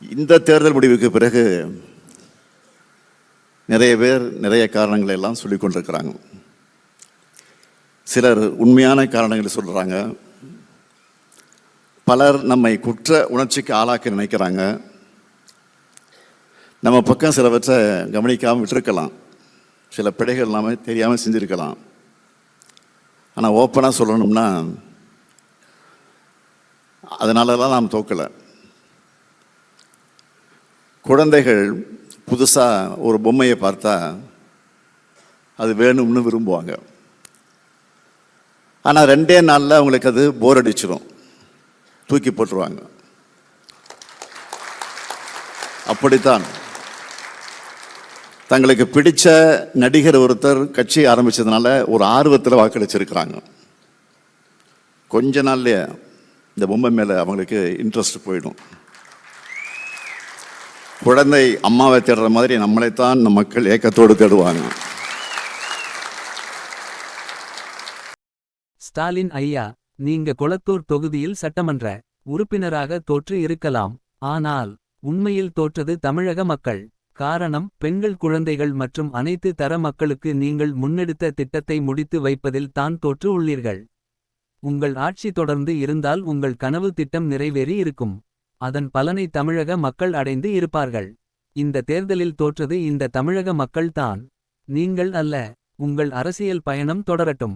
இந்த தேர்தல் முடிவுக்கு பிறகு நிறைய பேர் நிறைய காரணங்களை எல்லாம் சொல்லிக் கொண்டிருக்கிறாங்க. சிலர் உண்மையான காரணங்களை சொல்கிறாங்க. பலர் நம்மை குற்ற உணர்ச்சிக்கு ஆளாக்க நினைக்கிறாங்க. நம்ம பக்கம் சிலவற்றை கவனிக்காமல் விட்டுருக்கலாம், சில பிழைகள் எல்லாமே தெரியாமல் செஞ்சுருக்கலாம். ஆனால் ஓப்பனாக சொல்லணும்னா அதனாலலாம் நாம் தோக்கலை. குழந்தைகள் புதுசாக ஒரு பொம்மையை பார்த்தா அது வேணும்னு விரும்புவாங்க. ஆனால் 2 நாளில் அவங்களுக்கு அது போர் அடிச்சிடும், தூக்கி போட்டுருவாங்க. அப்படித்தான் தங்களுக்கு பிடிச்ச நடிகர் ஒருத்தர் கட்சி ஆரம்பித்ததுனால ஒரு ஆர்வத்தில் வாக்களிச்சிருக்கிறாங்க. கொஞ்ச நாள்லயே இந்த பொம்மை மேலே அவங்களுக்கு இன்ட்ரெஸ்ட் போயிடும். குழந்தை அம்மாவை தேடுற மாதிரி நம்மளைத்தான் நம் மக்கள் ஏக்கத்தோடு தேடுவாங்க. ஸ்டாலின் ஐயா, நீங்க கொளத்தூர் தொகுதியில் சட்டமன்ற உறுப்பினராக தோற்று இருக்கலாம். ஆனால் உண்மையில் தோற்றது தமிழக மக்கள். காரணம், பெண்கள், குழந்தைகள் மற்றும் அனைத்து தர மக்களுக்கு நீங்கள் முன்னெடுத்த திட்டத்தை முடித்து வைப்பதில் தான் தோற்று உள்ளீர்கள். உங்கள் ஆட்சி தொடர்ந்து இருந்தால் உங்கள் கனவு திட்டம் நிறைவேறி இருக்கும். அதன் பலனை தமிழக மக்கள் அடைந்து இருப்பார்கள். இந்த தேர்தலில் தோற்றது இந்த தமிழக மக்கள் தான், நீங்கள் அல்ல. உங்கள் அரசியல் பயணம் தொடரட்டும்.